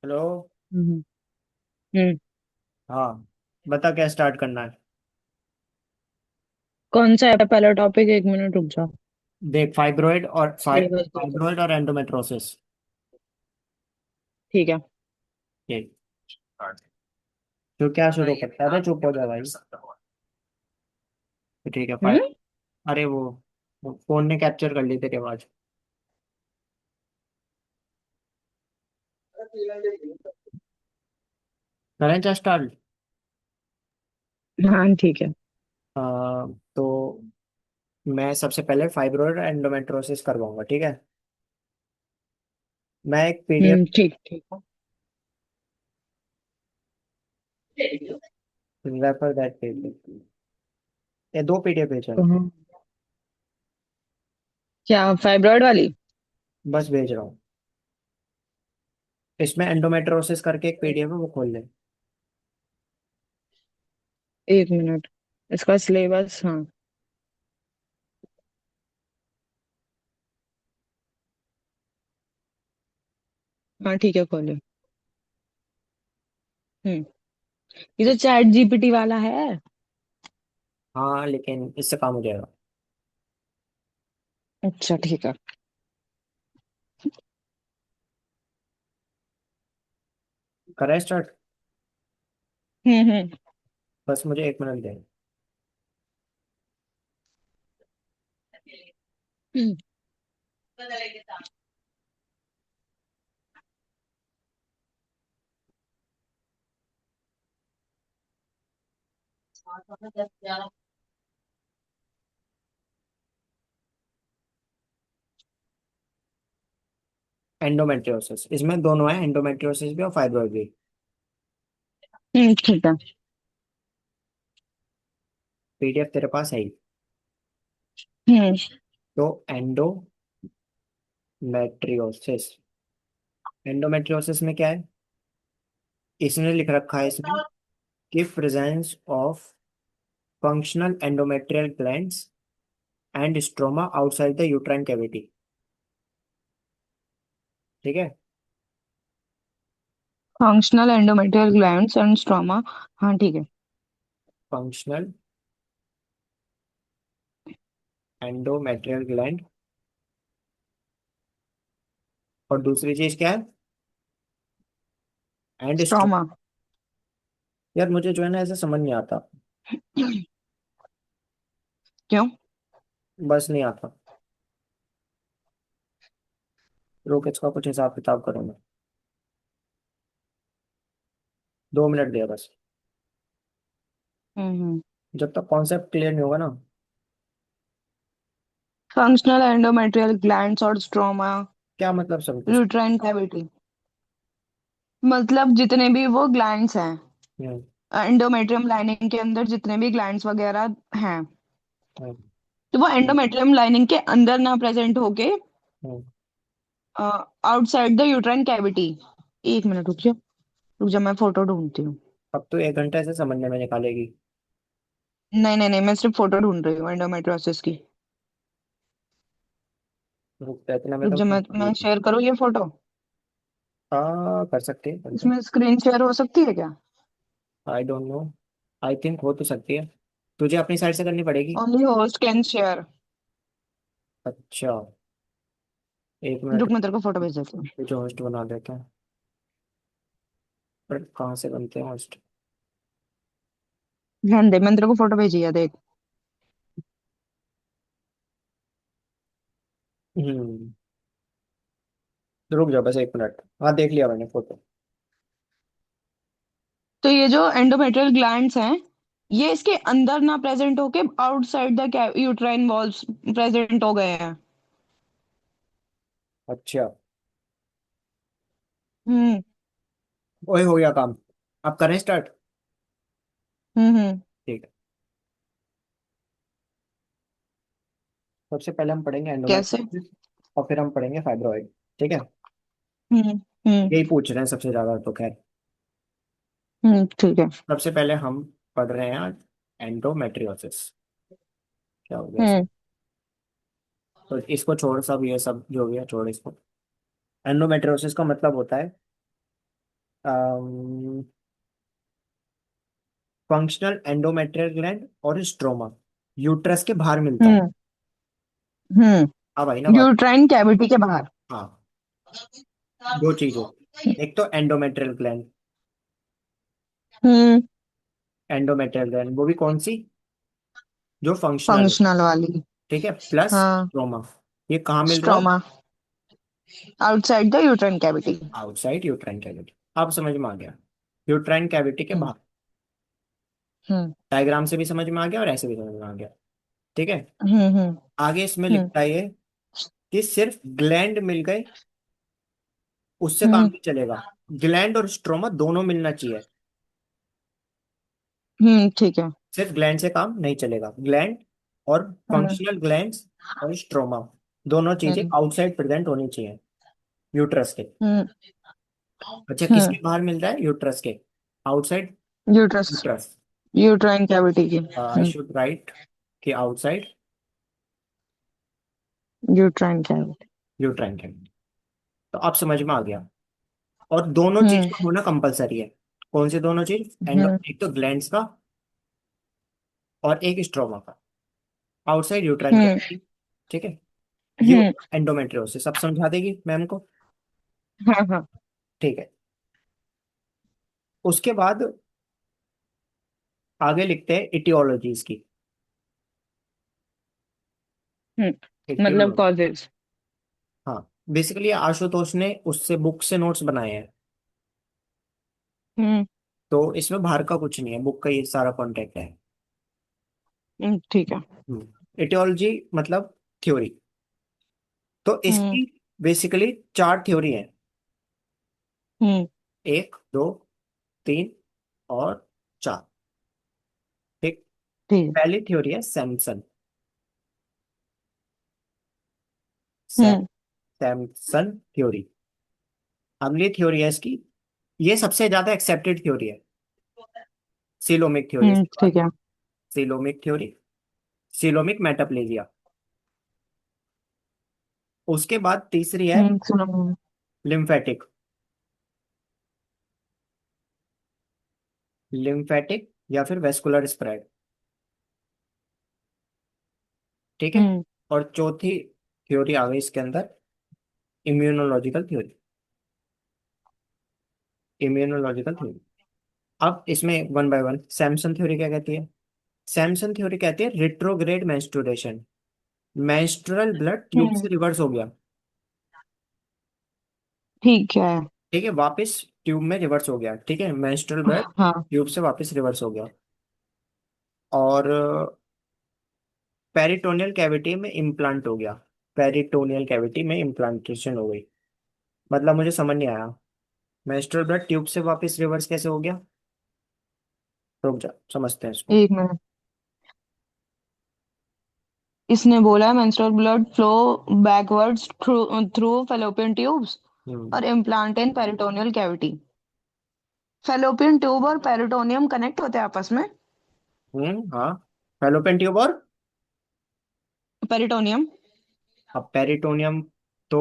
Hello. हम्म। हम्म। हाँ, बता क्या स्टार्ट करना है। कौन सा है पहला टॉपिक? 1 मिनट रुक जाओ। देख, सिलेबस देखो। फाइब्रोइड और एंडोमेट्रोसिस। ठीक है। ठीक। तो क्या शुरू करता है? चुप हो जा भाई। तो ठीक है, फाइव। हम्म। अरे वो फोन ने कैप्चर कर ली तेरी आवाज। करें क्या स्टार्ट? हाँ ठीक है। तो मैं सबसे पहले फाइब्रोइड और एंडोमेट्रोसिस करवाऊंगा, ठीक है। मैं एक पीडीएफ ठीक ठीक है। रेफर दैट पेज, ये दो पीडीएफ भेजा है। कहाँ? क्या फाइब्रॉइड वाली? बस भेज रहा हूँ। इसमें एंडोमेट्रोसिस करके एक पीडीएफ है, वो खोल ले। 1 मिनट। इसका सिलेबस, हाँ। हाँ ठीक है, खोले। हम्म। ये तो चैट जीपीटी वाला है। हाँ, लेकिन इससे काम हो जाएगा। अच्छा ठीक है। करें स्टार्ट? हम्म। बस मुझे 1 मिनट दे। हम्म। एंडोमेट्रियोसिस, इसमें दोनों है, एंडोमेट्रियोसिस भी और फाइब्रॉइड भी। ठीक है। पीडीएफ तेरे पास है ही। हम्म। तो एंडोमेट्रियोसिस, एंडोमेट्रियोसिस में क्या है? इसने लिख रखा है इसमें कि presence of functional endometrial glands and stroma outside the uterine cavity. ठीक है। Functional endometrial glands and stroma. हाँ ठीक है। फंक्शनल एंडोमेट्रियल ग्लैंड, और दूसरी चीज क्या है? एंड स्ट्रो। स्ट्रोमा। यार मुझे जो है ना, ऐसे समझ नहीं आता। क्यों? बस नहीं आता। रोक, इसका कुछ हिसाब किताब करूँ मैं। 2 मिनट दिया बस। हम्म। जब तक कॉन्सेप्ट क्लियर नहीं होगा ना। फंक्शनल एंडोमेट्रियल ग्लैंड्स और स्ट्रोमा। क्या मतलब सब कुछ? यूट्राइन कैविटी मतलब जितने भी वो ग्लैंड्स हैं, हम्म। एंडोमेट्रियम लाइनिंग के अंदर जितने भी ग्लैंड्स वगैरह हैं, हम्म। तो वो एंडोमेट्रियम लाइनिंग के अंदर ना प्रेजेंट होके hmm. Outside the uterine cavity. 1 minute रुक जाओ। रुक जाओ, मैं फोटो ढूंढती हूँ। अब तो 1 घंटे से समझने में निकालेगी। नहीं नहीं नहीं, मैं सिर्फ फोटो ढूंढ रही हूँ एंडोमेट्रियोसिस की। रुक जा, इतना में रुक तो। जाओ, मैं शेयर करूँ ये फोटो? हाँ, कर सकती है, कर दे। इसमें स्क्रीन शेयर हो सकती है क्या? I don't know. I think हो तो सकती है। तुझे अपनी साइड से करनी पड़ेगी। Only host can share. अच्छा। 1 मिनट। रुक, मैं तेरे को फोटो भेज देती हूँ। तुझे होस्ट बना देते हैं। पर कहाँ से बनते हैं होस्ट? ध्यान दे, मैंने तेरे को फोटो भेजी है, देख। हम्म। रुक जा बस 1 मिनट। हाँ, देख लिया मैंने फोटो। तो ये जो एंडोमेट्रियल ग्लैंड्स हैं, ये इसके अंदर ना प्रेजेंट होके outside the uterine walls present हो गए हैं। अच्छा। हम्म। ओए, हो गया काम। अब करें स्टार्ट? हम्म। ठीक है। सबसे पहले हम पढ़ेंगे कैसे? एंडोमेट्रियोसिस, और फिर हम पढ़ेंगे फाइब्रॉइड। ठीक है। हम्म। हम्म। यही पूछ रहे हैं सबसे ज्यादा, तो खैर। ठीक है। सबसे पहले हम पढ़ रहे हैं एंडोमेट्रियोसिस। क्या हो गया इसमें? हम्म। तो इसको छोड़, सब ये सब जो भी है छोड़ इसको। एंडोमेट्रियोसिस का मतलब होता है फंक्शनल एंडोमेट्रियल ग्लैंड और स्ट्रोमा यूट्रस के बाहर मिलता है। हम्म। हम्म। अब आई ना बात। यूट्राइन कैविटी के बाहर। हाँ, दो चीजें, एक तो एंडोमेट्रियल ग्लैंड, हम्म। एंडोमेट्रियल ग्लैंड वो भी कौन सी, जो फंक्शनल हो, फंक्शनल वाली। ठीक है, प्लस हाँ। स्ट्रोमा। ये कहाँ मिल रहा है? Stroma outside the uterine cavity. Outside uterine cavity. अब समझ में आ गया, यूट्राइन कैविटी के हम्म। बाहर। हम्म। डायग्राम से भी समझ में आ गया और ऐसे भी समझ में आ गया। ठीक है। हम्म। हम्म। आगे इसमें हम्म। लिखता है ये कि सिर्फ ग्लैंड मिल गए उससे काम हम्म। नहीं चलेगा, ग्लैंड और स्ट्रोमा दोनों मिलना चाहिए। ठीक है। सिर्फ ग्लैंड से काम नहीं चलेगा, ग्लैंड और हम्म। फंक्शनल ग्लैंड्स और स्ट्रोमा दोनों चीजें हम्म। आउटसाइड प्रेजेंट होनी चाहिए यूट्रस के। हम्म। अच्छा, हम्म। किसके बाहर मिल रहा है? यूट्रस के outside. Uterus uterus, uterine cavity की। आई शुड राइट कि आउटसाइड यूट्राइन कैविटी। यूट्राइन के। तो अब समझ में आ गया। और दोनों चीज हम्म। का होना कंपलसरी है। कौन सी दोनों चीज? एंडो, हम्म। एक तो ग्लैंड्स का और एक स्ट्रोमा का, आउटसाइड यूट्राइन हम्म। कैविटी। ठीक है। ये हम्म। एंडोमेट्रियोसिस सब समझा देगी मैम को। हाँ हाँ। ठीक है। उसके बाद आगे लिखते हैं इटियोलॉजीज की। मतलब इटियोलॉजी, कॉजेज। हाँ, बेसिकली आशुतोष ने उससे बुक से नोट्स बनाए हैं, हम्म। तो इसमें बाहर का कुछ नहीं है, बुक का ये सारा कॉन्टेक्ट है। ठीक है। इटियोलॉजी मतलब थ्योरी। तो हम्म। इसकी बेसिकली चार थ्योरी है, हम्म। एक, दो, तीन और चार। ठीक। ठीक है। पहली थ्योरी है सैमसन। हम्म। सैमसन थ्योरी। अगली थ्योरी है इसकी, ये सबसे ज्यादा एक्सेप्टेड थ्योरी है, सिलोमिक थ्योरी। इसके बाद ठीक है। Coelomic theory, coelomic metaplasia. उसके बाद तीसरी है सुनो। लिम्फेटिक, लिम्फेटिक या फिर वेस्कुलर स्प्रेड। ठीक है। हम्म। और चौथी थ्योरी आ गई इसके अंदर, इम्यूनोलॉजिकल थ्योरी, इम्यूनोलॉजिकल थ्योरी। अब इसमें one by one, Sampson theory क्या कहती है? सैमसन थ्योरी कहती है retrograde menstruation, menstrual blood tube hmm. से रिवर्स हो गया। ठीक है। ठीक है, वापस ट्यूब में रिवर्स हो गया। ठीक है, मेंस्ट्रुअल ब्लड हाँ। ट्यूब से वापस रिवर्स हो गया। और पेरिटोनियल कैविटी में इम्प्लांट हो गया, पेरिटोनियल कैविटी में इम्प्लांटेशन हो गई। मतलब मुझे समझ नहीं आया, मेंस्ट्रुअल ब्लड ट्यूब से वापस रिवर्स कैसे हो गया? रुक जा, समझते हैं इसको। एक मिनट। इसने बोला menstrual blood flow backwards through through fallopian tubes hmm. और implant in peritoneal cavity. Fallopian tube और पेरिटोनियम कनेक्ट होते हैं आपस में। हाँ, फैलोपियन ट्यूब और, पेरिटोनियम। अब पेरिटोनियम तो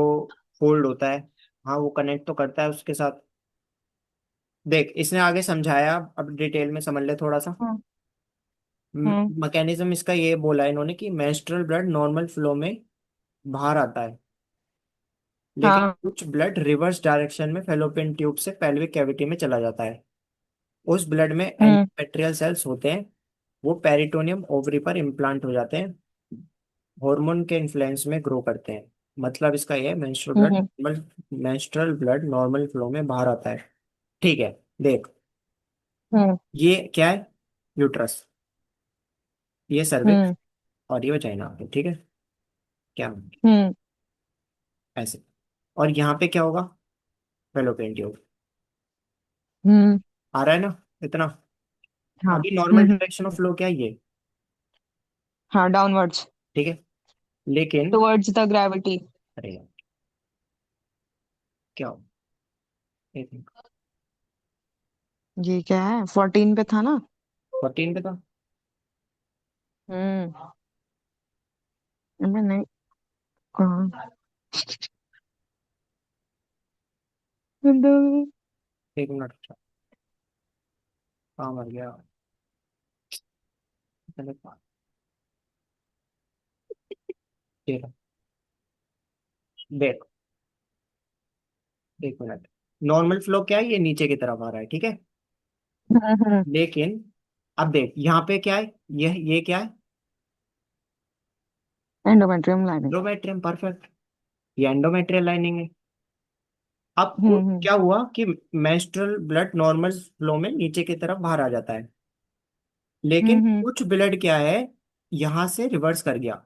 फोल्ड होता है, हाँ वो कनेक्ट तो करता है उसके साथ। देख, इसने आगे समझाया, अब डिटेल में समझ ले थोड़ा सा। हम्म। हम्म। मैकेनिज्म इसका ये बोला है इन्होंने कि मेंस्ट्रुअल ब्लड नॉर्मल फ्लो में बाहर आता है, लेकिन हाँ। कुछ ब्लड रिवर्स डायरेक्शन में फेलोपियन ट्यूब से पेल्विक कैविटी में चला जाता है। उस ब्लड में हम्म। एंडोमेट्रियल सेल्स होते हैं, वो पेरिटोनियम ओवरी पर इम्प्लांट हो जाते हैं, हार्मोन के इन्फ्लुएंस में ग्रो करते हैं। मतलब इसका ये है, हम्म। मेंस्ट्रुअल ब्लड नॉर्मल फ्लो में बाहर आता है। ठीक है। देख, हम्म। ये क्या है? यूट्रस, ये सर्विक्स हम्म। और ये वजाइना। ठीक है, क्या हम्म। ऐसे। और यहाँ पे क्या होगा? Fallopian tube. हम्म। आ रहा है ना इतना? हाँ। अभी नॉर्मल डायरेक्शन ऑफ फ्लो क्या है ये? हाँ, डाउनवर्ड्स ठीक है, लेकिन टुवर्ड्स द ग्रेविटी। अरे यार, क्या हो, एक मिनट, ये क्या है? 14 पे था ना? 14 पे था। हम्म। अबे नहीं। कहाँ? एक मिनट, कहाँ मर गया? पहले देख, देख, एक मिनट। नॉर्मल फ्लो क्या है, ये नीचे की तरफ आ रहा है, ठीक है। हम्म। लेकिन अब देख यहाँ पे क्या है, ये क्या है? Endometrium lining. Endometrium, perfect. ये एंडोमेट्रियल लाइनिंग है। अब हम्म। क्या हुआ कि मेंस्ट्रुअल ब्लड नॉर्मल फ्लो में नीचे की तरफ बाहर आ जाता है, लेकिन हम्म। कुछ ब्लड क्या है, यहां से रिवर्स कर गया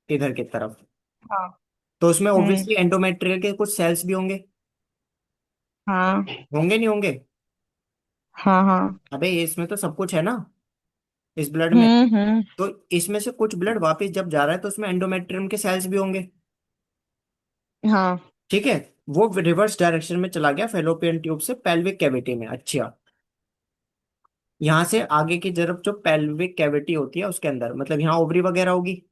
इधर की तरफ। हाँ। तो उसमें हम्म। ऑब्वियसली एंडोमेट्रियल के कुछ सेल्स भी होंगे। हाँ। होंगे नहीं होंगे? हाँ। हाँ। अबे ये इसमें तो सब कुछ है ना, इस ब्लड में। हम्म। तो इसमें से कुछ ब्लड वापस जब जा रहा है तो उसमें एंडोमेट्रियम के सेल्स भी होंगे, हाँ। ठीक है। वो रिवर्स डायरेक्शन में चला गया फेलोपियन ट्यूब से पेल्विक कैविटी में। अच्छा, यहाँ से आगे की तरफ जो पेल्विक कैविटी होती है उसके अंदर, मतलब यहाँ ओवरी वगैरह होगी,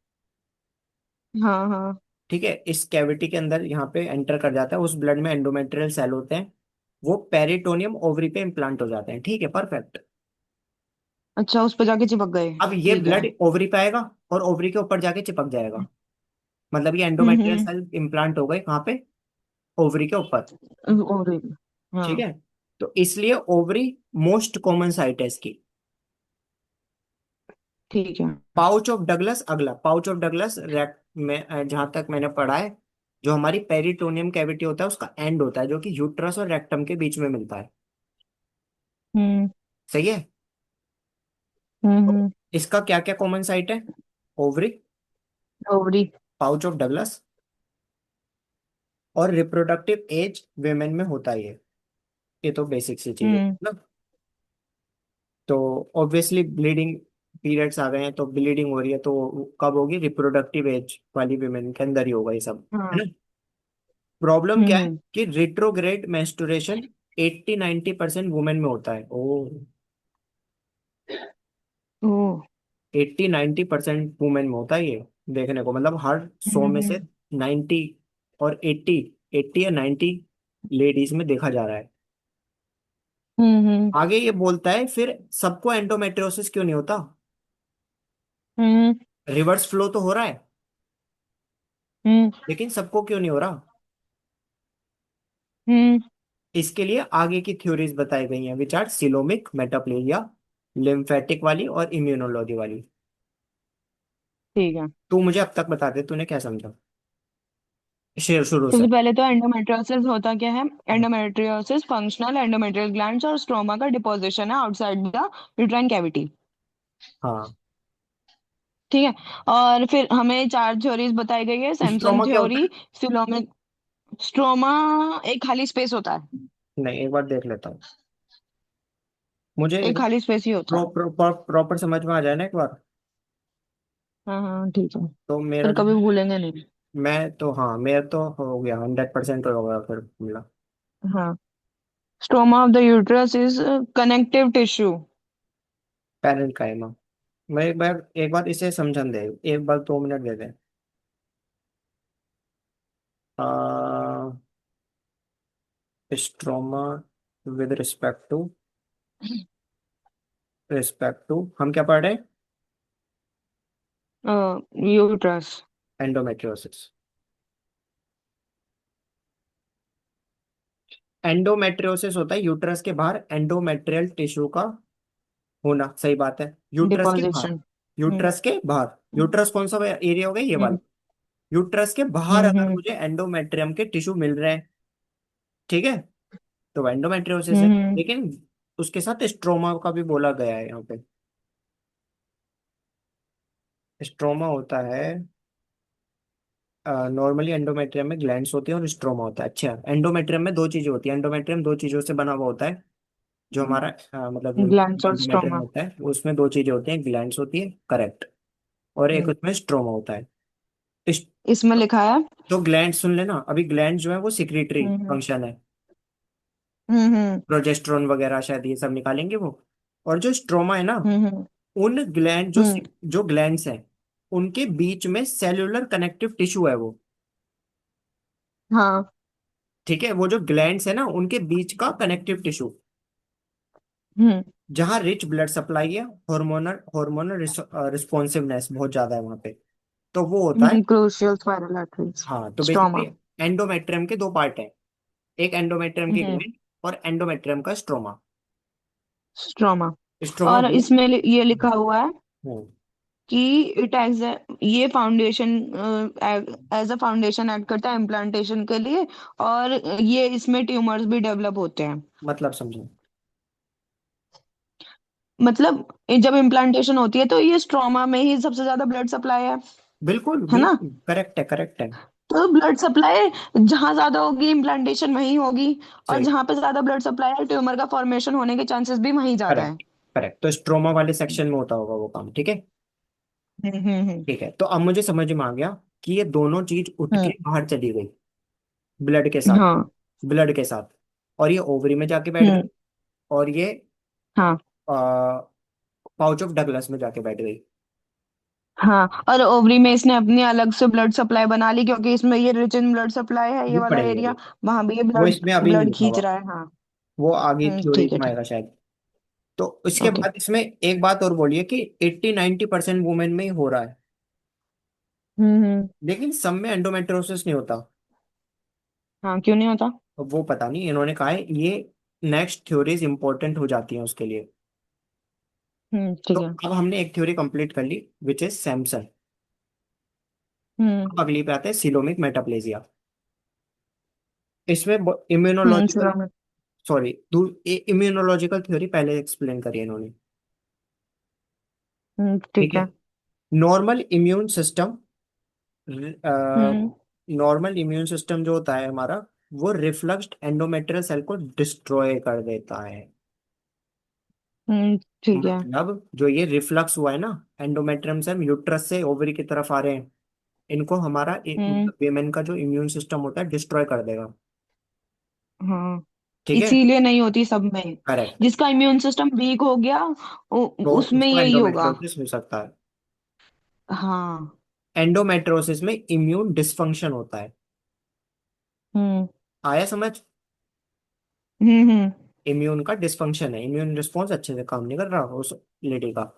हाँ। हाँ। ठीक है। इस कैविटी के अंदर यहाँ पे एंटर कर जाता है, उस ब्लड में एंडोमेट्रियल सेल होते हैं, वो पेरिटोनियम ओवरी पे इम्प्लांट हो जाते हैं, ठीक है, परफेक्ट। अच्छा, उस पे जाके चिपक गए। अब ये ठीक है। ब्लड ओवरी पे आएगा और ओवरी के ऊपर जाके चिपक जाएगा, मतलब ये एंडोमेट्रियल हम्म। सेल इम्प्लांट हो गए कहाँ पे? ओवरी के ऊपर, और ठीक हाँ। है। तो इसलिए ओवरी मोस्ट कॉमन साइट है इसकी। ठीक है। पाउच ऑफ डगलस, अगला पाउच ऑफ डगलस रेक्ट में, जहां तक मैंने पढ़ा है, जो हमारी पेरिटोनियम कैविटी होता है उसका एंड होता है, जो कि यूट्रस और रेक्टम के बीच में मिलता है। हम्म। सही है। तो हम्म। इसका क्या क्या कॉमन साइट है? Ovary, ovary. Pouch of Douglas, और रिप्रोडक्टिव एज वेमेन में होता है ये तो बेसिक सी चीज है हम्म। ना। तो ऑब्वियसली ब्लीडिंग पीरियड्स आ गए हैं, तो ब्लीडिंग हो रही है, तो कब होगी? रिप्रोडक्टिव एज वाली वेमेन के अंदर ही होगा ये सब, है हाँ। ना। प्रॉब्लम क्या है हम्म। कि रिट्रोग्रेड मेंस्ट्रुएशन 80-90% वुमेन में होता है। ओ, ओ। 80-90% वुमेन में होता है ये, देखने को मतलब हर 100 में से हम्म। 90 और 80 या 90 लेडीज में देखा जा रहा है। हम्म। आगे ये बोलता है फिर सबको एंडोमेट्रियोसिस क्यों नहीं होता? हम्म। रिवर्स फ्लो तो हो रहा है, हम्म। लेकिन सबको क्यों नहीं हो रहा? हम्म। इसके लिए आगे की थ्योरीज बताई गई हैं, which are coelomic, metaplasia, lymphatic वाली और इम्यूनोलॉजी वाली। ठीक है। तू मुझे अब तक बता दे, तूने क्या समझा शेर शुरू से? सबसे पहले तो एंडोमेट्रियोसिस होता क्या है? एंडोमेट्रियोसिस फंक्शनल एंडोमेट्रियल ग्लैंड्स और स्ट्रोमा का डिपोजिशन है आउटसाइड द यूट्राइन कैविटी। हाँ। ठीक है। और फिर हमें चार थ्योरीज बताई गई है, सैमसन स्ट्रोमा क्या होता थ्योरी, है? फिलोमिक। स्ट्रोमा एक खाली स्पेस होता है। नहीं, एक बार देख लेता हूँ, मुझे एक एक खाली स्पेस ही होता है। प्रॉपर प्रॉपर समझ में आ जाए ना एक बार। हाँ हाँ, ठीक है। तो मेरा फिर जो, कभी भूलेंगे नहीं। मैं तो, हाँ मेरा तो हो गया 100% हो गया फिर मिला। हाँ। Stroma of the uterus is connective tissue. Parent का है ना। मैं एक बार इसे समझन दे, एक बार 2 मिनट दे दे। स्ट्रोमा विद रिस्पेक्ट टू हम क्या पढ़ रहे हैं? यूट्रस। एंडोमेट्रियोसिस। एंडोमेट्रियोसिस होता है यूट्रस के बाहर एंडोमेट्रियल टिश्यू का होना, सही बात है, यूट्रस के बाहर। डिपोजिशन। हम्म। यूट्रस के बाहर, यूट्रस कौन सा एरिया हो गया, ये वाला। हम्म। यूट्रस के बाहर अगर हम्म। मुझे एंडोमेट्रियम के टिश्यू मिल रहे हैं, ठीक है, तो एंडोमेट्रियोसिस है। हम्म। लेकिन उसके साथ स्ट्रोमा का भी बोला गया है यहाँ पे। स्ट्रोमा होता है, नॉर्मली एंडोमेट्रियम में ग्लैंड्स होती है और स्ट्रोमा होता है। अच्छा, एंडोमेट्रियम में दो चीजें होती है, एंडोमेट्रियम दो चीजों से बना हुआ होता है, जो हमारा मतलब ग्लैंड्स और एंडोमेट्रियम स्ट्रोमा। होता है उसमें दो चीजें होती हैं, ग्लैंड्स होती है, करेक्ट, और एक हम्म। उसमें स्ट्रोमा होता है। इस इसमें लिखा है। तो ग्लैंड सुन लेना, अभी ग्लैंड जो है वो सिक्रीटरी हम्म। फंक्शन है, हम्म। प्रोजेस्टेरोन वगैरह शायद ये सब निकालेंगे वो। और जो स्ट्रोमा है ना, हम्म। उन ग्लैंड हम्म। जो ग्लैंड्स हैं उनके बीच में सेल्यूलर कनेक्टिव टिश्यू है वो। हाँ। ठीक है, वो जो ग्लैंड्स है ना उनके बीच का कनेक्टिव टिश्यू, हम्म जहाँ रिच ब्लड सप्लाई है, हार्मोनल हार्मोनल रिस्पॉन्सिवनेस बहुत ज्यादा है वहां पे, तो वो होता है। Crucial spiral arteries. हाँ, तो बेसिकली स्ट्रोमा। एंडोमेट्रियम के दो पार्ट है, एक एंडोमेट्रियम की हम्म ग्लैंड और एंडोमेट्रियम का स्ट्रोमा। स्ट्रोमा। स्ट्रोमा और बहुत। इसमें ये लिखा हुआ है हम्म, कि इट एज ये foundation as a foundation act करता है इम्प्लांटेशन के लिए। और ये इसमें ट्यूमर्स भी डेवलप होते हैं। मतलब समझो। मतलब जब इम्प्लांटेशन होती है तो ये स्ट्रोमा में ही सबसे ज्यादा ब्लड सप्लाई बिल्कुल है ना। बिल्कुल करेक्ट है, करेक्ट है। तो ब्लड सप्लाई जहां ज्यादा होगी इम्प्लांटेशन वहीं होगी। और सही। जहां पे ज्यादा ब्लड सप्लाई है ट्यूमर का फॉर्मेशन होने के चांसेस भी वहीं ज्यादा है। करेक्ट, करेक्ट, तो स्ट्रोमा वाले सेक्शन में होता होगा वो काम, ठीक है। हम्म। ठीक है, तो अब मुझे समझ में आ गया कि ये दोनों चीज उठ के हम्म, बाहर चली गई ब्लड के साथ, हाँ। ब्लड के साथ, और ये ओवरी में जाके बैठ गई, हम्म और ये हाँ पाउच ऑफ डगलस में जाके बैठ गई। हाँ। और ओवरी में इसने अपनी अलग से ब्लड सप्लाई बना ली क्योंकि इसमें ये रिच इन ब्लड सप्लाई है ये वो वाला पढ़ेंगे एरिया। अभी, वहां भी ये वो ब्लड इसमें अभी नहीं ब्लड लिखा खींच हुआ, रहा है। हाँ। वो आगे थ्योरीज ठीक है में ठीक आएगा शायद। तो इसके ओके। बाद इसमें एक बात और बोलिए कि 80-90% वुमेन में ही हो रहा है, हम्म। लेकिन सब में एंडोमेट्रोसिस नहीं होता। हाँ क्यों नहीं होता। अब वो पता नहीं, इन्होंने कहा है ये नेक्स्ट थ्योरीज इंपॉर्टेंट हो जाती हैं उसके लिए। तो ठीक है। अब हमने एक थ्योरी कंप्लीट कर ली विच इज सैमसन। हम्म अब अगली पे आते हैं सिलोमिक मेटाप्लेजिया। इसमें इम्यूनोलॉजिकल, सिरोमिक। सॉरी, इम्यूनोलॉजिकल थ्योरी पहले एक्सप्लेन करी है इन्होंने। ठीक ठीक है, है। नॉर्मल इम्यून सिस्टम, हम्म नॉर्मल इम्यून सिस्टम जो होता है हमारा, वो रिफ्लक्स्ड एंडोमेट्रियल सेल को डिस्ट्रॉय कर देता है। ठीक है। मतलब जो ये रिफ्लक्स हुआ है ना, एंडोमेट्रियम से हम यूट्रस से ओवरी की तरफ आ रहे हैं, इनको हमारा हम्म वीमेन का जो इम्यून सिस्टम होता है डिस्ट्रॉय कर देगा। हाँ। ठीक है, इसीलिए नहीं होती सब में। करेक्ट, जिसका इम्यून सिस्टम वीक हो गया तो उसमें उसको यही होगा। एंडोमेट्रियोसिस हो सकता है। हाँ। एंडोमेट्रियोसिस में इम्यून डिसफंक्शन होता है। हम्म आया समझ? हम्म। इम्यून का डिसफंक्शन है, इम्यून रिस्पॉन्स अच्छे से काम नहीं कर रहा उस लेडी का।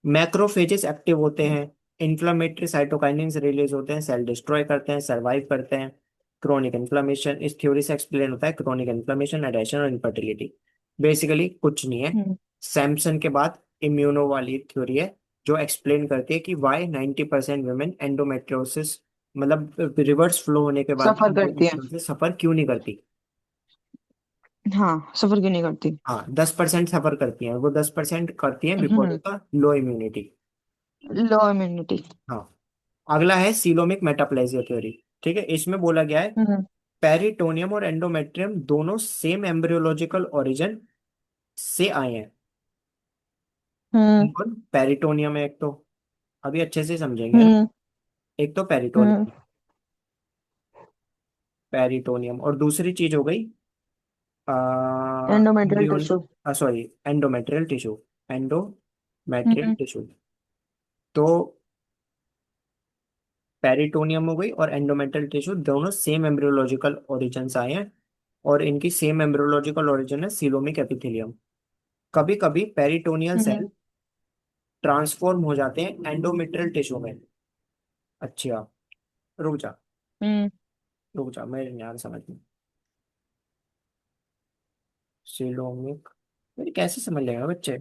मैक्रोफेजेस एक्टिव होते हैं, इन्फ्लामेटरी साइटोकाइनिन्स रिलीज होते हैं, सेल डिस्ट्रॉय करते हैं, सरवाइव करते हैं। क्रोनिक इन्फ्लामेशन इस थ्योरी से एक्सप्लेन होता है, क्रोनिक इन्फ्लामेशन, एडेशन और इनफर्टिलिटी। बेसिकली कुछ नहीं है। हम्म, सैमसन के बाद इम्यूनो वाली थ्योरी है जो एक्सप्लेन करती है कि वाई 90% वुमेन एंडोमेट्रियोसिस, मतलब रिवर्स फ्लो होने के बाद सफर करती है। एंडोमेट्रियोसिस सफर क्यों नहीं करती। हाँ सफर क्यों नहीं करती। हाँ, 10% सफर करती हैं, वो 10% करती हैं because hmm of the low immunity. Low immunity. हाँ, अगला है सीलोमिक मेटाप्लेजिया थ्योरी। ठीक है, इसमें बोला गया है हम्म पेरिटोनियम और एंडोमेट्रियम दोनों सेम एम्ब्रियोलॉजिकल ओरिजिन से आए हैं। हम्म कौन पेरिटोनियम है एक तो, अभी अच्छे से समझेंगे, है ना। हम्म एक तो हम्म पेरिटोनियम, पेरिटोनियम, और दूसरी चीज हो गई endometrial embryon, tissue. Sorry, endometrial tissue, endometrial hmm tissue. तो पेरिटोनियम हो गई और एंडोमेट्रियल टिश्यू दोनों सेम एम्ब्रियोलॉजिकल ओरिजिन से आए हैं, और इनकी सेम एम्ब्रियोलॉजिकल ओरिजिन है सीलोमिक एपिथेलियम। कभी कभी पेरिटोनियल हम्म सेल ट्रांसफॉर्म हो जाते हैं एंडोमेट्रियल टिश्यू में। अच्छा, रुक जा, हम्म रुक जा, मेरे नहीं आ रहा समझ में। सीलोमिक, मेरे कैसे समझ लेगा बच्चे,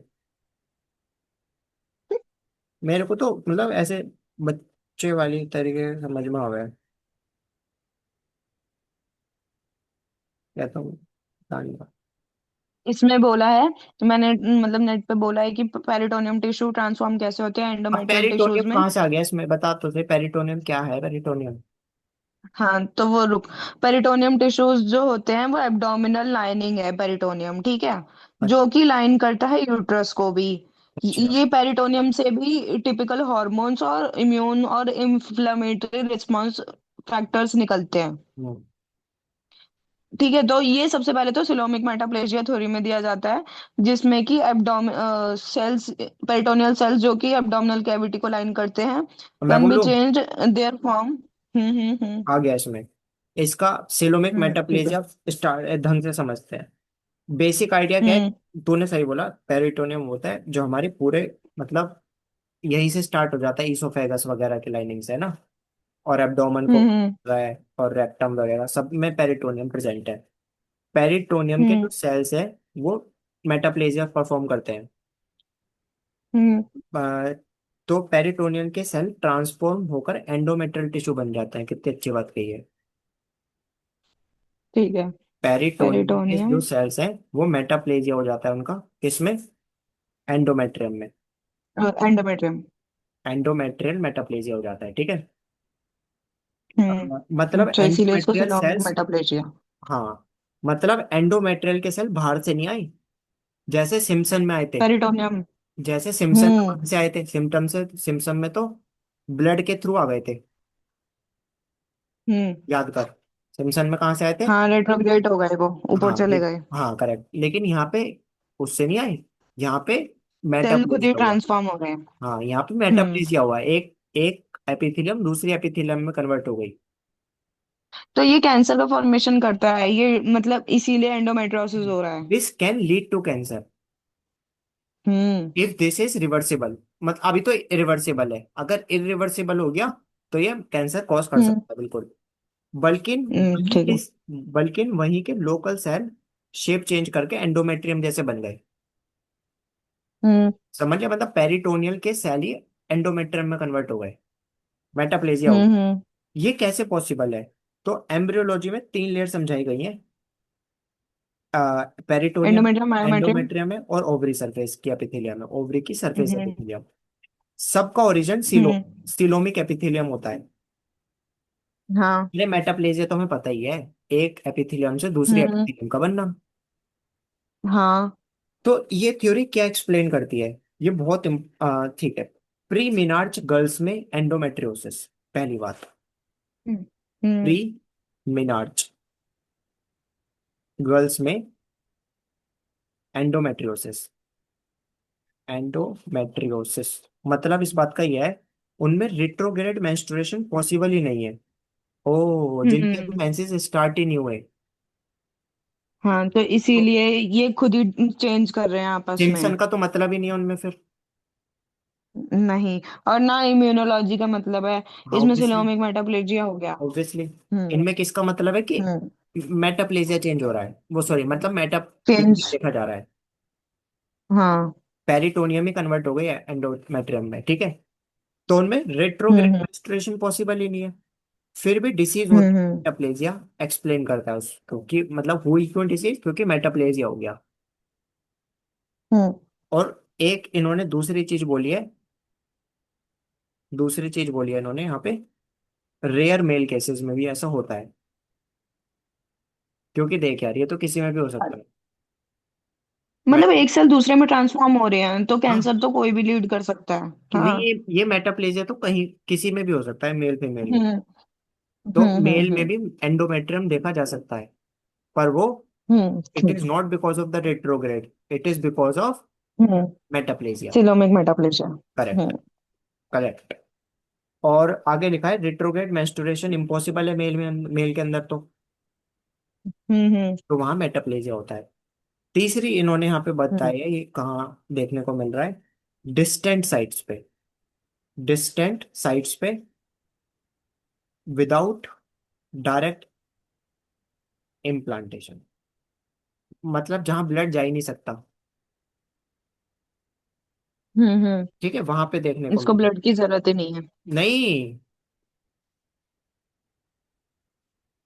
मेरे को तो मतलब ऐसे बच्चे वाली तरीके से समझ में आ गया, कहता हूँ पता नहीं। इसमें बोला है मैंने मतलब नेट पे बोला है कि पेरिटोनियम टिश्यू ट्रांसफॉर्म कैसे होते हैं अब एंडोमेट्रियल टिश्यूज पेरिटोनियम में। कहाँ से आ गया इसमें, बता तो सही, पेरिटोनियम क्या है, पेरिटोनियम। हाँ तो वो रुक। पेरिटोनियम टिश्यूज जो होते हैं वो एब्डोमिनल लाइनिंग है पेरिटोनियम ठीक है। जो कि लाइन करता है यूट्रस को भी। अच्छा। ये पेरिटोनियम से भी टिपिकल हॉर्मोन्स और इम्यून और इंफ्लेमेटरी रिस्पॉन्स फैक्टर्स निकलते हैं। हम्म, ठीक है तो ये सबसे पहले तो सिलोमिक मेटाप्लेजिया थ्योरी में दिया जाता है जिसमें कि एब्डोम सेल्स पेरिटोनियल सेल्स जो कि एब्डोमिनल कैविटी को लाइन करते हैं अब मैं कैन बी बोलूँ, चेंज्ड देयर फॉर्म। हम्म। आ गया इसमें। इसका सिलोमिक ठीक है। मेटाप्लेजिया स्टार्ट ढंग से समझते हैं। बेसिक आइडिया क्या है? हम्म तूने सही बोला, पेरिटोनियम होता है जो हमारे पूरे मतलब यहीं से स्टार्ट हो जाता है, ईसोफेगस वगैरह की लाइनिंग से, है ना। और एब्डोमेन को हम्म रहा है, और रेक्टम वगैरह सब में पेरिटोनियम प्रेजेंट है। पेरिटोनियम के जो हम्म सेल्स है वो मेटाप्लेजिया परफॉर्म करते हैं। हम्म अ, तो पेरिटोनियम के सेल ट्रांसफॉर्म होकर एंडोमेट्रियल टिश्यू बन जाते हैं। कितनी अच्छी बात कही है। ठीक है। पेरिटोनियम के जो पेरिटोनियम सेल्स हैं वो मेटाप्लेजिया हो जाता है उनका, किसमें? एंडोमेट्रियम में। एंडोमेट्रियम। एंडोमेट्रियल मेटाप्लेजिया हो जाता है, ठीक है। मतलब अच्छा, इसीलिए इसको एंडोमेट्रियल सिलोमिक सेल्स, मेटाप्लेजिया। हाँ, मतलब एंडोमेट्रियल के सेल बाहर से नहीं आए, जैसे सिम्पसन में आए थे। पेरिटोनियम। जैसे सिम्पसन में हम्म कहाँ से आए थे? सिम्टम से, सिम्पसन में तो ब्लड के थ्रू आ गए थे, हम्म याद कर। सिम्पसन में कहाँ से आए थे? हाँ, रेट्रोग्रेड हो गए वो, ऊपर हाँ चले गए। हाँ करेक्ट, लेकिन यहाँ पे उससे नहीं आए, यहाँ पे सेल खुद ही मेटाप्लेजिया हुआ। ट्रांसफॉर्म हो गए। हाँ यहाँ पे हम्म मेटाप्लेजिया हुआ, एक एक एपिथेलियम दूसरी एपिथेलियम में कन्वर्ट हो गई। तो ये कैंसर का फॉर्मेशन करता है ये, मतलब इसीलिए एंडोमेट्रोसिस हो रहा है। This can lead to cancer hmm if this is reversible. मतलब अभी तो इरिवर्सिबल है, अगर इरिवर्सिबल हो गया तो ये कैंसर कॉज कर हम्म सकता है, बिल्कुल। बल्कि वहीं ठीक के है। बल्कि वहीं के लोकल सेल शेप चेंज करके एंडोमेट्रियम जैसे बन गए। हम्म समझ गया? मतलब पेरिटोनियल के सेल ही एंडोमेट्रियम में कन्वर्ट हो गए, मेटाप्लेजिया हो। हम्म। ये कैसे पॉसिबल है? तो एम्ब्रियोलॉजी में तीन लेयर समझाई गई हैं, पेरिटोनियम, एंडोमेट्रियम, मायोमेट्रियम। एंडोमेट्रियम है और ओवरी सरफेस की एपिथेलियम है, ओवरी की सरफेस हम्म एपिथेलियम। सबका ओरिजिन हम्म सिलोमिक एपिथेलियम होता है। हाँ। ये मेटाप्लेजिया तो हमें पता ही है, एक एपिथेलियम से दूसरी हम्म एपिथेलियम का बनना। हाँ। तो ये थ्योरी क्या एक्सप्लेन करती है? ये बहुत ठीक है। प्री मिनार्च गर्ल्स में एंडोमेट्रियोसिस, पहली बात। हम्म प्री हम्म मिनार्च गर्ल्स में एंडोमेट्रियोसिस, एंडोमेट्रियोसिस मतलब इस बात का यह है, उनमें रिट्रोग्रेड मेंस्ट्रुएशन पॉसिबल ही नहीं है। ओ, जिनके अभी हम्म मेंसेस स्टार्ट ही नहीं हुए। हाँ, तो तो इसीलिए ये खुद ही चेंज कर रहे हैं आपस में। सिम्पसन का तो मतलब ही नहीं है उनमें फिर। नहीं, और ना इम्यूनोलॉजी का मतलब है। हाँ इसमें ऑब्वियसली, सिलोमिक मेटाप्लेजिया हो गया। ऑब्वियसली। हम्म इनमें किसका मतलब है कि हम्म मेटाप्लेजिया चेंज हो रहा है, वो सॉरी मतलब चेंज। मेटाप्लेजिया देखा जा रहा है। हाँ। पेरिटोनियम ही कन्वर्ट हो गई है एंडोमेट्रियम में, ठीक है। तो उनमें रेट्रोग्रेड हम्म मेंस्ट्रुएशन पॉसिबल ही नहीं है, फिर भी डिसीज होती है हम्म मेटाप्लेजिया। एक्सप्लेन करता है उसको कि मतलब हुई क्यों डिसीज, क्योंकि मेटाप्लेजिया हो गया। हम्म और एक इन्होंने दूसरी चीज बोली है, दूसरी चीज बोली है इन्होंने यहाँ पे, रेयर मेल केसेस में भी ऐसा होता है। क्योंकि देख यार, ये तो किसी में भी हो सकता है। मतलब मेट एक सेल दूसरे में ट्रांसफॉर्म हो रहे हैं तो हाँ, कैंसर तो कोई भी लीड कर सकता है। नहीं, हाँ। ये मेटाप्लेजिया तो कहीं किसी में भी हो सकता है, मेल फीमेल में। हम्म तो मेल में हम्म। भी एंडोमेट्रियम देखा जा सकता है, पर वो इट इज ठीक। Not because of the retrograde, it is because of hmm metaplasia. Coelomic metaplasia. Correct, correct. और आगे लिखा है रिट्रोग्रेड मेंस्ट्रुएशन इम्पॉसिबल है मेल में, मेल के अंदर हम्म। तो वहां मेटाप्लेजिया होता है। तीसरी इन्होंने यहाँ पे हम्म बताया है, ये कहाँ देखने को मिल रहा है? डिस्टेंट साइट्स पे, डिस्टेंट साइट्स पे विदाउट डायरेक्ट इम्प्लांटेशन, मतलब जहां ब्लड जा ही नहीं सकता, हम्म। ठीक है, वहां पे देखने को इसको मिल। ब्लड की जरूरत ही नहीं है। नहीं,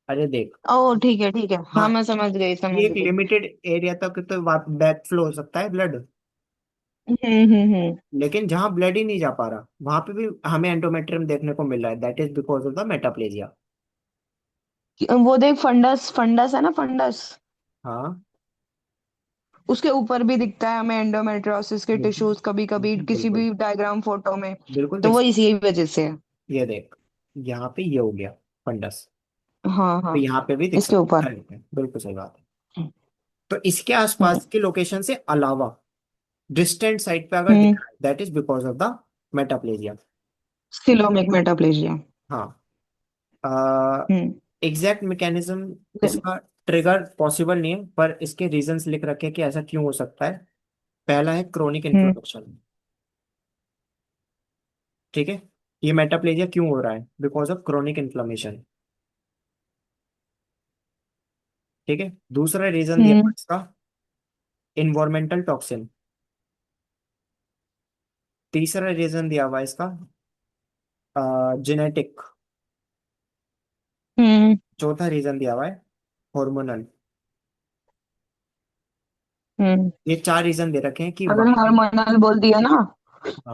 अरे देख, ओ ठीक है, हाँ हाँ, मैं समझ गई ये समझ एक गई। लिमिटेड एरिया तक तो बैक फ्लो हो सकता है ब्लड, हम्म। लेकिन जहां ब्लड ही नहीं जा पा रहा वहां पे भी हमें एंडोमेट्रियम देखने को मिल रहा है, that is because of the metaplasia. वो देख, फंडस फंडस है ना, फंडस। हाँ उसके ऊपर भी दिखता है हमें एंडोमेट्रियोसिस के बिल्कुल, टिश्यूज कभी कभी किसी बिल्कुल, भी डायग्राम फोटो में। बिल्कुल तो देख वो सकते। इसी वजह से है। ये देख, यहाँ पे ये हो गया फंडस, हाँ तो हाँ, यहाँ पे भी दिख इसके सकता ऊपर। है, correct है, बिल्कुल सही बात है। तो इसके आसपास हम्म की लोकेशन से अलावा डिस्टेंट साइट पे अगर हम्म दिख रहा है, that is because of the metaplasia. Coelomic metaplasia. हाँ, अ, हम्म एग्जैक्ट मैकेनिज्म इसका ट्रिगर पॉसिबल नहीं है, पर इसके रीजंस लिख रखे हैं कि ऐसा क्यों हो सकता है। पहला है क्रोनिक हम्म। इन्फ्लेमेशन। ठीक है, ये मेटाप्लेजिया क्यों हो रहा है? Because of chronic inflammation. ठीक है, दूसरा रीजन दिया हुआ हम्म। है इसका इन्वायरमेंटल टॉक्सिन। तीसरा रीजन दिया हुआ है इसका जेनेटिक। हम्म। चौथा रीजन दिया हुआ है हॉर्मोनल। हम्म। ये चार रीजन दे रखे हैं कि अगर वाई। हार्मोनल बोल दिया ना, हाँ,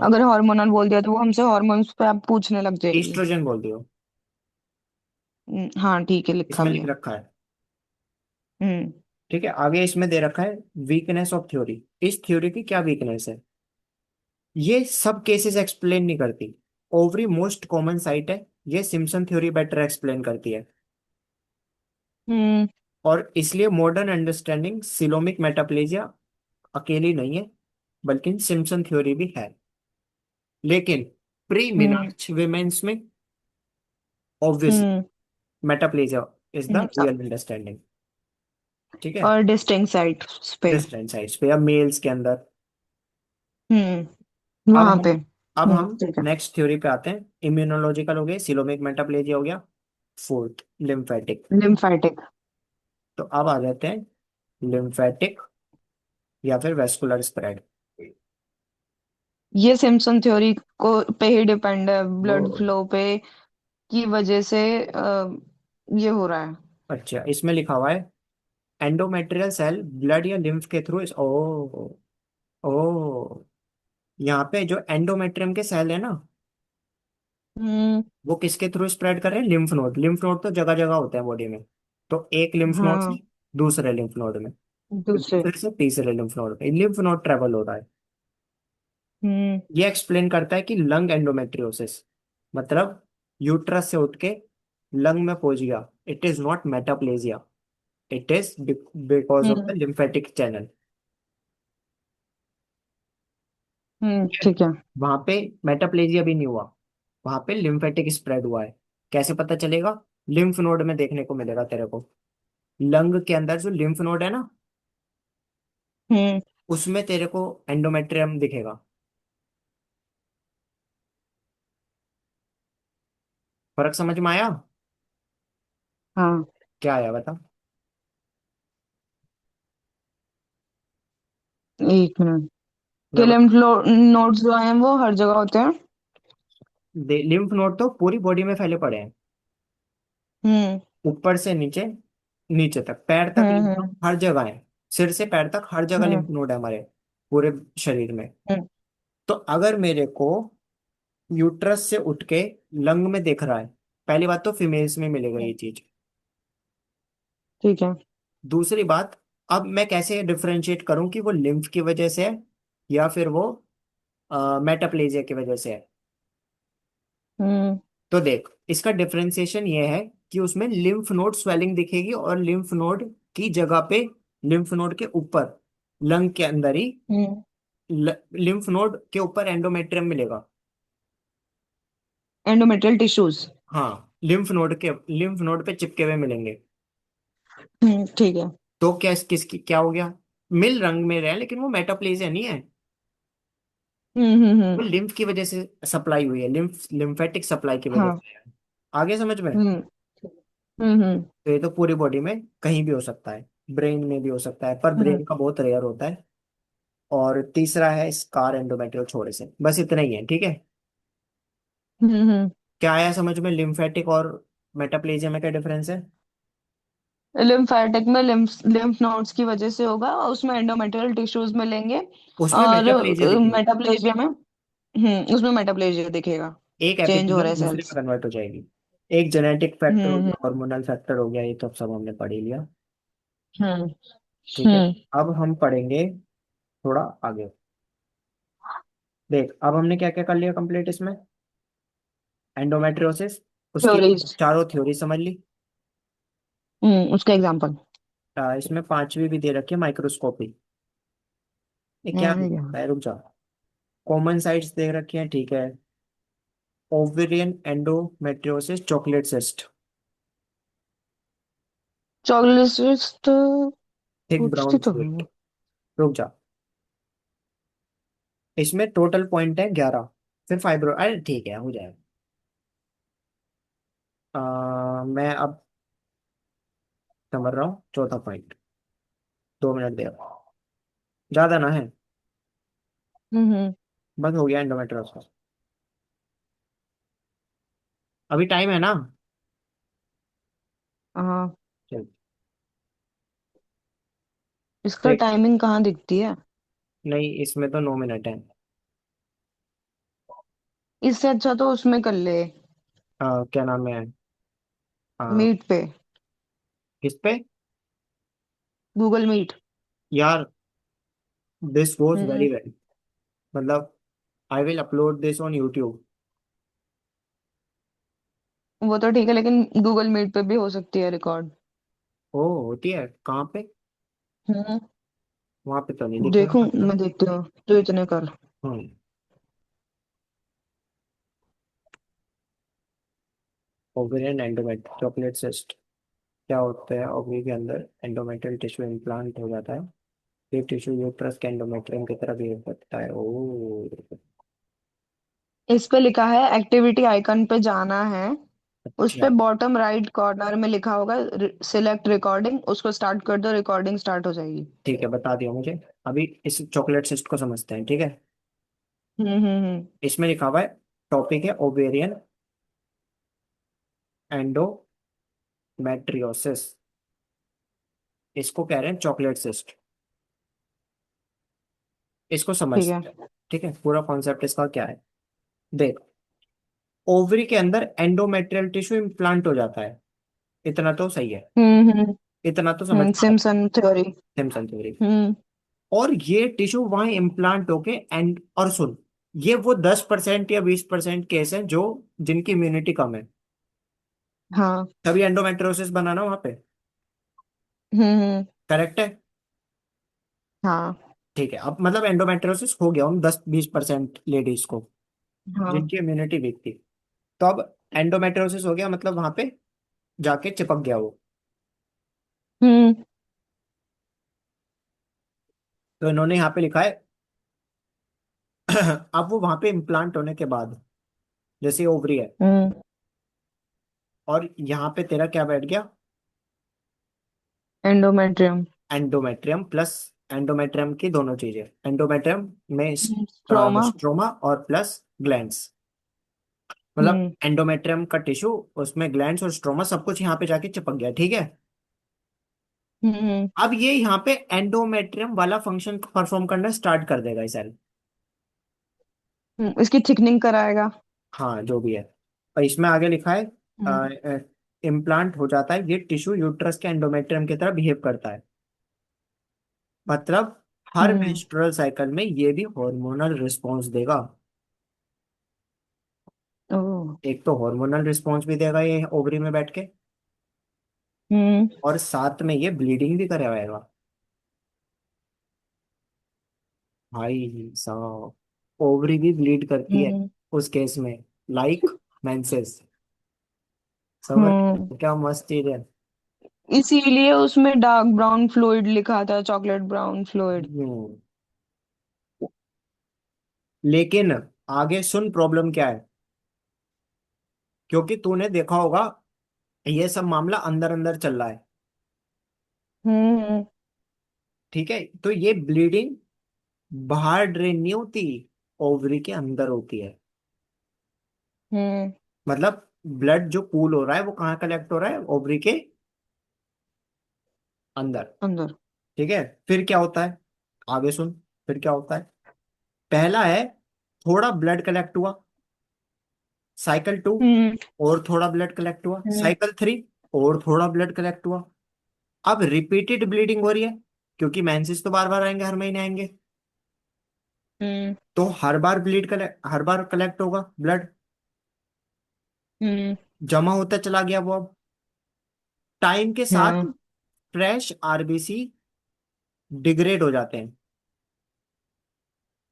अगर हार्मोनल बोल दिया तो वो हमसे हार्मोन्स पे आप पूछने लग जाएगी। ईस्ट्रोजन बोल दियो। हाँ ठीक है, लिखा इसमें भी लिख है। रखा है। हम्म। ठीक है, आगे इसमें दे रखा है वीकनेस ऑफ थ्योरी। इस थ्योरी की क्या वीकनेस है? ये सब केसेस एक्सप्लेन नहीं करती। ओवरी मोस्ट कॉमन साइट है, ये सिम्पसन थ्योरी बेटर एक्सप्लेन करती है। हम्म। और इसलिए मॉडर्न अंडरस्टैंडिंग सिलोमिक मेटाप्लेजिया अकेली नहीं है, बल्कि सिम्पसन थ्योरी भी है। लेकिन प्री हम्म। मिनार्च विमेंस में obviously hmm. Metaplasia is the hmm. Real understanding. ठीक है, और डिस्टिंक्ट साइट्स पे। डिस्टेंट साइड्स पे या मेल्स के अंदर। अब वहां हम पे। अब हम ठीक है। नेक्स्ट थ्योरी पे आते हैं। इम्यूनोलॉजिकल हो गए, सिलोमिक मेटाप्लेजिया हो गया। Fourth lymphatic. लिम्फेटिक। तो अब आ जाते हैं लिम्फेटिक या फिर वेस्कुलर स्प्रेड। ये सिम्पसन थ्योरी को पे ही डिपेंड है, ब्लड वो फ्लो पे की वजह से ये हो रहा है। अच्छा, इसमें लिखा हुआ है एंडोमेट्रियल सेल ब्लड या लिम्फ के थ्रू ओ ओ यहाँ पे जो एंडोमेट्रियम के सेल है ना, हम्म। वो किसके थ्रू स्प्रेड कर रहे हैं? Lymph node. लिम्फ नोड तो जगह जगह होते हैं बॉडी में। तो एक लिम्फ नोड से हाँ। दूसरे लिम्फ नोड में, फिर दूसरे। दूसरे से तीसरे लिम्फ नोड में लिम्फ नोड ट्रेवल हो रहा है। हम्म। ये एक्सप्लेन करता है कि लंग एंडोमेट्रियोसिस मतलब यूट्रस से उठ के लंग में पहुंच गया, it is not metaplasia, it is because of the hmm. Lymphatic channel. ठीक है। वहां पे मेटाप्लेजिया भी नहीं हुआ, वहां पे लिम्फेटिक स्प्रेड हुआ है। कैसे पता चलेगा? लिम्फ नोड में देखने को मिलेगा तेरे को। लंग के अंदर जो लिम्फ नोड है ना, हम्म। उसमें तेरे को एंडोमेट्रियम दिखेगा। फर्क समझ में आया? हाँ। क्या आया बता। एक मिनट। के मैं लिम्फ नोड्स जो हैं वो हर जगह होते हैं। लिम्फ नोड तो पूरी बॉडी में फैले पड़े हैं, हम्म। ऊपर से नीचे, नीचे तक पैर तक लिम्फ नोड हम्म। हर जगह है। सिर से पैर तक हर जगह हम्म। लिम्फ नोड है हमारे पूरे शरीर में। हम्म। तो अगर मेरे को यूट्रस से उठ के लंग में दिख रहा है, पहली बात तो फीमेल्स में मिलेगा ये हम्म। चीज। ठीक है। दूसरी बात, अब मैं कैसे डिफरेंशिएट करूं कि वो लिम्फ की वजह से है या फिर वो मेटाप्लेजिया की वजह से है? हम्म। तो देख, इसका डिफरेंशिएशन ये है कि उसमें लिम्फ नोड स्वेलिंग दिखेगी और लिम्फ नोड की जगह पे, लिम्फ नोड के ऊपर लंग के अंदर ही हम्म। लिम्फ नोड के ऊपर एंडोमेट्रियम मिलेगा। Endometrial tissues. हाँ, लिम्फ नोड पे चिपके हुए मिलेंगे। ठीक है। तो क्या किसकी क्या हो गया? मिल रंग में रहे लेकिन वो मेटाप्लेजिया नहीं है, वो हम्म। लिम्फ की वजह से सप्लाई हुई है, लिम्फेटिक सप्लाई की वजह हाँ। से है। आगे समझ में? हम्म। हम्म। तो ये तो पूरी बॉडी में कहीं भी हो सकता है, ब्रेन में भी हो सकता है, पर हम्म। ब्रेन का बहुत रेयर होता है। और तीसरा है स्कार एंडोमेट्रियल छोड़े से। बस इतना ही है, ठीक है। हम्म। क्या आया समझ में लिम्फेटिक और मेटाप्लेजिया में क्या डिफरेंस है? लिम्फेटिक में लिम्फ लिम्फ नोड्स की वजह से होगा और उसमें एंडोमेट्रियल टिश्यूज मिलेंगे। उसमें और मेटाप्लेजिया दिखेगी, मेटाप्लेजिया में, उसमें मेटाप्लेजिया दिखेगा। एक चेंज हो एपिथेलियल रहे दूसरे में सेल्स। कन्वर्ट हो जाएगी। एक जेनेटिक फैक्टर हो हम्म। गया, हार्मोनल फैक्टर हो गया, ये तो सब हमने पढ़ ही लिया। हम्म। ठीक है, हम्म। अब हम पढ़ेंगे थोड़ा आगे। देख, अब हमने क्या क्या कर लिया कंप्लीट इसमें। एंडोमेट्रियोसिस, उसकी थ्योरीज। चारों थ्योरी समझ ली। उसका एग्जांपल। इसमें पांचवी भी दे रखी है, माइक्रोस्कोपी। ये क्या होता है? रुक जा। कॉमन साइट्स दे रखी हैं, ठीक है। Ovarian endometriosis, chocolate cyst. Chocolate तो थिक पूछती ब्राउन तो फ्लूइड। हूँ। रुक जा। इसमें टोटल पॉइंट है 11। फिर फाइब्रो, अरे ठीक है, हो जाएगा। मैं अब समझ रहा हूँ चौथा पॉइंट। 2 मिनट दे। ज्यादा ना है। हम्म। बस हो गया एंडोमेट्रियोसिस। अभी टाइम है ना? हाँ। चल। इसका देख। टाइमिंग कहाँ दिखती है? नहीं, इसमें तो 9 मिनट है। इससे अच्छा तो उसमें कर ले। क्या नाम है? आ, मीट पे। किस पे? Google Meet. यार, this goes very hmm. Well. मतलब, I will upload this on YouTube. वो तो ठीक है, लेकिन गूगल मीट पे भी हो सकती है रिकॉर्ड। ओ, होती है कहाँ पे? हम्म। वहां पे तो नहीं दिख रहा देखूं, मतलब। मैं देखती हूँ, तो इतने कर। हम्म। ओवेरियन एंडोमेट चॉकलेट सिस्ट क्या होता है? ओवरी के अंदर एंडोमेट्रियल टिश्यू इम्प्लांट हो जाता है। ये टिश्यू यूट्रस के एंडोमेट्रियम की तरह बिहेव करता है। ओ। इस पे लिखा है एक्टिविटी आइकन पे जाना है। उस पे अच्छा। बॉटम राइट कॉर्नर में लिखा होगा सिलेक्ट रिकॉर्डिंग, उसको स्टार्ट कर दो, रिकॉर्डिंग स्टार्ट हो जाएगी। ठीक है, बता दिया मुझे। अभी इस चॉकलेट सिस्ट को समझते हैं, ठीक है? हम्म। इसमें लिखा हुआ है, टॉपिक है ओवेरियन एंडोमेट्रियोसिस। इसको कह रहे हैं चॉकलेट सिस्ट। इसको ठीक है। समझते हैं। ठीक है, पूरा कॉन्सेप्ट इसका क्या है? देख, ओवरी के अंदर एंडोमेट्रियल टिश्यू इम्प्लांट हो जाता है। इतना तो सही है। हम्म। इतना तो समझ में आ रहा सिम्पसन थ्योरी। है, सिम्पसन थ्योरी। हम्म। और ये टिश्यू वहां इम्प्लांट होके एंड, और सुन, ये वो 10% या 20% केस है जो, जिनकी इम्यूनिटी कम है, हाँ। तभी एंडोमेट्रियोसिस बनाना वहां पे। हम्म। करेक्ट है? हाँ। ठीक है, अब मतलब एंडोमेट्रियोसिस हो गया उन 10-20% लेडीज को हाँ। जिनकी इम्यूनिटी वीक थी। तो अब एंडोमेट्रियोसिस हो गया, मतलब वहां पे जाके चिपक गया वो। हम्म। तो इन्होंने यहाँ पे लिखा है अब वो वहां पे इम्प्लांट होने के बाद, जैसे ओवरी है, हम्म। और यहाँ पे तेरा क्या बैठ गया? एंडोमेट्रियम। एंडोमेट्रियम प्लस, एंडोमेट्रियम की दोनों चीजें, एंडोमेट्रियम में स्ट्रोमा। स्ट्रोमा और प्लस ग्लैंड्स। मतलब हम्म। एंडोमेट्रियम का टिश्यू, उसमें ग्लैंड्स और स्ट्रोमा सब कुछ यहाँ पे जाके चिपक गया, ठीक है? हम्म। अब ये यहाँ पे एंडोमेट्रियम वाला फंक्शन परफॉर्म करना स्टार्ट कर देगा ये सेल। इसकी थिकनिंग कराएगा। हाँ, जो भी है। और इसमें आगे लिखा है, हम्म। इम्प्लांट हो जाता है, ये टिश्यू यूट्रस के एंडोमेट्रियम की तरह बिहेव करता है। मतलब हर हम्म। मेंस्ट्रुअल साइकिल में ये भी हार्मोनल रिस्पॉन्स देगा। ओह। एक तो हार्मोनल रिस्पॉन्स भी देगा ये ओवरी में बैठ के, हम्म। और साथ में ये ब्लीडिंग भी करवाएगा। भाई साहब, ओवरी भी ब्लीड करती है हम्म। उस केस में, लाइक मेंसेस। समझ? हम्म। क्या मस्त चीज है। इसीलिए उसमें डार्क ब्राउन फ्लूइड लिखा था, चॉकलेट ब्राउन फ्लूइड। हम्म। लेकिन आगे सुन, प्रॉब्लम क्या है? क्योंकि तूने देखा होगा, ये सब मामला अंदर अंदर चल रहा है। हम्म। ठीक है, तो ये ब्लीडिंग बाहर ड्रेन नहीं होती, ओवरी के अंदर होती है। हम्म। मतलब ब्लड जो पूल हो रहा है वो कहाँ कलेक्ट हो रहा है? ओवरी के अंदर। अंदर। ठीक है, फिर क्या होता है? आगे सुन। फिर क्या होता है? पहला है, थोड़ा ब्लड कलेक्ट हुआ, साइकिल 2, हम्म। और थोड़ा ब्लड कलेक्ट हुआ, हम्म। साइकिल 3, और थोड़ा ब्लड कलेक्ट हुआ। अब रिपीटेड ब्लीडिंग हो रही है, क्योंकि मेंसेस तो बार बार आएंगे, हर महीने आएंगे। हम्म। तो हर बार ब्लीड कलेक्ट, हर बार कलेक्ट होगा ब्लड, हम्म। जमा होता चला गया वो। अब टाइम के साथ हाँ। फ्रेश आरबीसी डिग्रेड हो जाते हैं।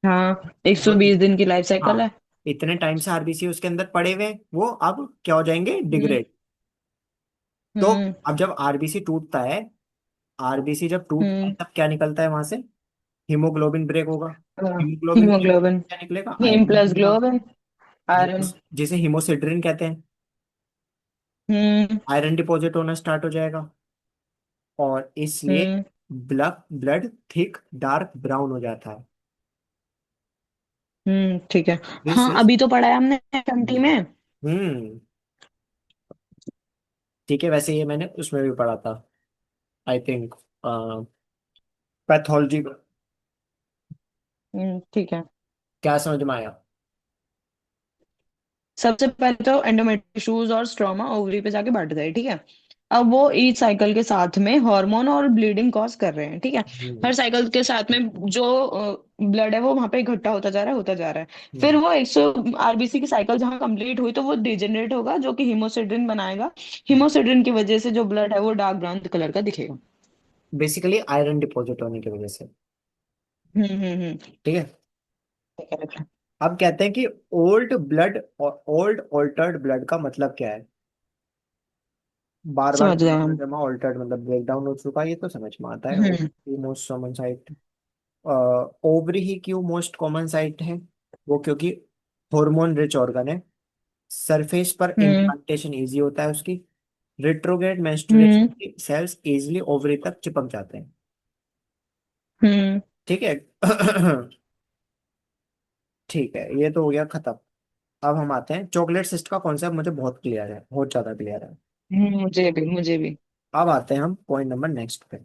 हाँ, एक सौ जो, बीस दिन की लाइफ साइकिल है। हाँ, इतने टाइम से आरबीसी उसके अंदर पड़े हुए हैं, वो अब क्या हो जाएंगे? हम्म। डिग्रेड। तो हम्म। अब जब आरबीसी टूटता है, आरबीसी जब टूटता है हम्म। तब क्या निकलता है वहां से? हीमोग्लोबिन ब्रेक होगा। Haemoglobin break haemoglobin. क्या निकलेगा? हीम आयरन प्लस निकलेगा। ग्लोबिन। आयरन। जिसे हीमोसिड्रिन कहते हैं। हम्म। आयरन डिपॉजिट होना स्टार्ट हो जाएगा, और इसलिए hmm. Blood blood thick dark brown हो जाता है। ठीक है। दिस हाँ, इज। अभी तो पढ़ा है हमने एफएमटी में। हम्म। ठीक है, वैसे ये मैंने उसमें भी पढ़ा था, आई थिंक पैथोलॉजी। ठीक है। क्या समझ में आया? सबसे पहले तो एंडोमेट्रियोशूज और स्ट्रोमा ओवरी पे जाके बैठ गए, ठीक है। अब वो ईच साइकिल के साथ में हार्मोन और ब्लीडिंग कॉज कर रहे हैं, ठीक है। हम्म। हर साइकिल के साथ में जो ब्लड है वो वहां पे इकट्ठा होता जा रहा है, होता जा रहा है। फिर हम्म। वो 100 आरबीसी की साइकिल जहां कंप्लीट हुई तो वो डिजेनरेट होगा, जो कि हीमोसिड्रिन बनाएगा। हीमोसिड्रिन की वजह से जो ब्लड है वो डार्क ब्राउन कलर का दिखेगा। बेसिकली आयरन डिपॉजिट होने की वजह से। हम्म। ठीक है। ठीक है, ठीक है। अब कहते हैं कि ओल्ड ब्लड और ओल्ड ऑल्टर्ड ब्लड का मतलब क्या है? बार बार समझ गए हम। जमा ऑल्टर्ड मतलब ब्रेक डाउन हो चुका, ये तो समझ में आता है। हम्म। मोस्ट कॉमन साइट, ओवरी ही क्यों मोस्ट कॉमन साइट है? वो क्योंकि हार्मोन रिच ऑर्गन है, सरफेस पर हम्म। इम्प्लांटेशन इजी होता है उसकी, रिट्रोग्रेड हम्म। मेंस्ट्रुएशन सेल्स इजीली ओवरी तक चिपक जाते हैं। हम्म। ठीक है। ठीक है, ये तो हो गया खत्म। अब हम आते हैं चॉकलेट सिस्ट का कॉन्सेप्ट, मुझे बहुत क्लियर है, बहुत ज्यादा क्लियर है। मुझे भी, मुझे भी। अब आते हैं हम पॉइंट नंबर नेक्स्ट पे।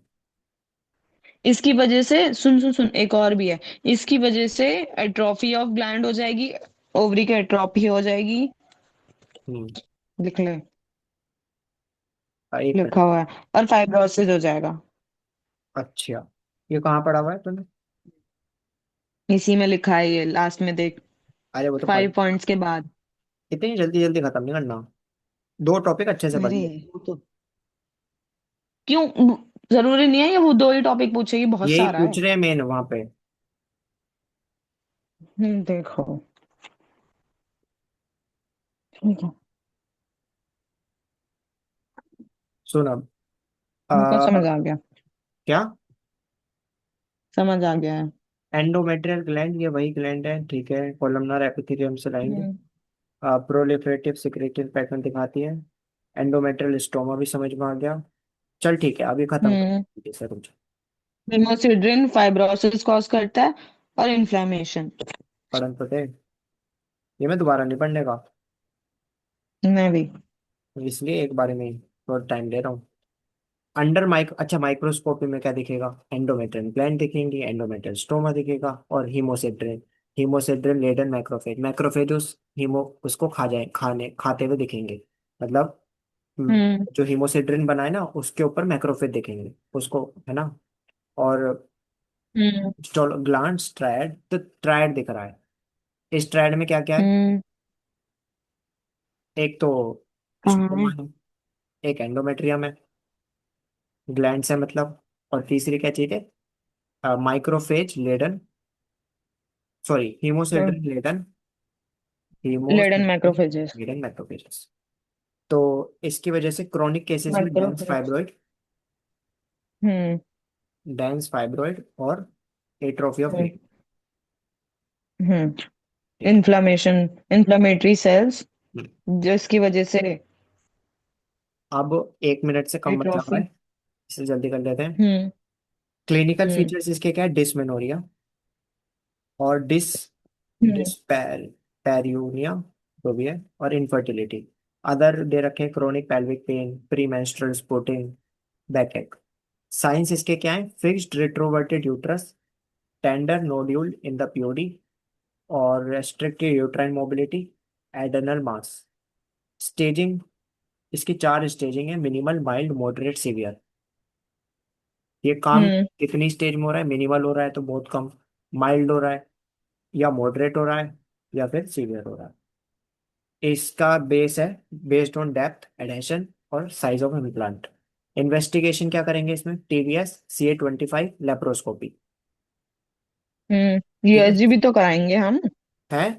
इसकी वजह से सुन सुन सुन, एक और भी है। इसकी वजह से एट्रोफी ऑफ ग्लैंड हो जाएगी। ओवरी की एट्रोफी हो जाएगी। हम्म। लिख ले। एक मिनट। लिखा हुआ है। और फाइब्रोसिस हो जाएगा। अच्छा, ये कहाँ पढ़ा हुआ है तूने? इसी में लिखा है, ये लास्ट में देख। अरे वो तो पढ़, 5 पॉइंट्स के बाद। इतनी जल्दी जल्दी खत्म नहीं करना, दो टॉपिक अच्छे से पढ़ अरे ले। वो तो क्यों, जरूरी नहीं है ये वो दो ही टॉपिक पूछेगी, बहुत यही सारा है। पूछ रहे हैं मेन वहां पे। देखो। ठीक है। सुन अब। हमको समझ आ, आ गया। क्या? समझ आ गया है। एंडोमेट्रियल ग्लैंड, ये वही ग्लैंड है, ठीक है, कोलमनार एपिथेलियम से लाएंगे। हम्म। प्रोलिफरेटिव सिक्रेटिव पैटर्न दिखाती है। एंडोमेट्रियल स्टोमा भी समझ में आ गया। चल ठीक है, अभी खत्म हम्म। कर सर कुछ। हेमोसिड्रिन फाइब्रोसिस कॉज करता है और इन्फ्लेमेशन। पढ़न तो थे, ये मैं दोबारा नहीं पढ़ने का, मैं भी। इसलिए एक बारे में ही थोड़ा टाइम दे रहा हूँ। अंडर माइक अच्छा माइक्रोस्कोपी में क्या दिखेगा? एंडोमेट्रियल ग्लैंड दिखेंगी, एंडोमेट्रियल स्टोमा दिखेगा, और haemosiderin. Haemosiderin laden macrophage, macrophage उस हीमो उसको खा जाए, खाने खाते हुए दिखेंगे। मतलब हम्म। जो हीमोसिड्रिन बनाए ना उसके ऊपर मैक्रोफेज दिखेंगे उसको, है ना। और हम्म। ग्लैंड स्ट्राइड, तो ट्राइड दिख रहा है। इस ट्राइड में क्या क्या है? हम्म। एक तो कहाँ स्टोमा है? है, एक एंडोमेट्रियम है, ग्लैंड है मतलब, और तीसरी क्या चीज है? Microphage laden, sorry haemosiderin laden, laden haemosiderin macrophages. Laden macrophages. तो इसकी वजह से क्रोनिक केसेस में dense macrophage. Fibroid, hmm. Dense fibroid और atrophy of hmm. Gland. Hmm. ठीक है। इन्फ्लामेशन। Inflammatory cells hmm. जिसकी वजह से अब 1 मिनट से कम बचा हुआ एट्रोफी। है, इसे जल्दी कर लेते हैं। हम्म। क्लिनिकल हम्म। फीचर्स इसके क्या है? डिसमेनोरिया और हम्म। डिस्पैरियूनिया जो भी है, और इनफर्टिलिटी। अदर दे रखे हैं chronic pelvic pain, pre menstrual spotting, backache. Signs इसके क्या है? Fixed retroverted uterus, tender nodule in the POD, और restricted uterine mobility, adnexal mass. Staging, इसकी 4 स्टेजिंग है, मिनिमल माइल्ड मॉडरेट सीवियर। ये काम हम्म। कितनी स्टेज में हो रहा है? मिनिमल हो रहा है तो बहुत कम, माइल्ड हो रहा है, या मॉडरेट हो रहा है, या फिर सीवियर हो रहा है। इसका बेस है बेस्ड ऑन डेप्थ एडहेशन और साइज ऑफ इम्प्लांट। इन्वेस्टिगेशन क्या करेंगे इसमें? TVS, CA 25, laparoscopy. ठीक है। यूएसजी भी तो कराएंगे हम। है।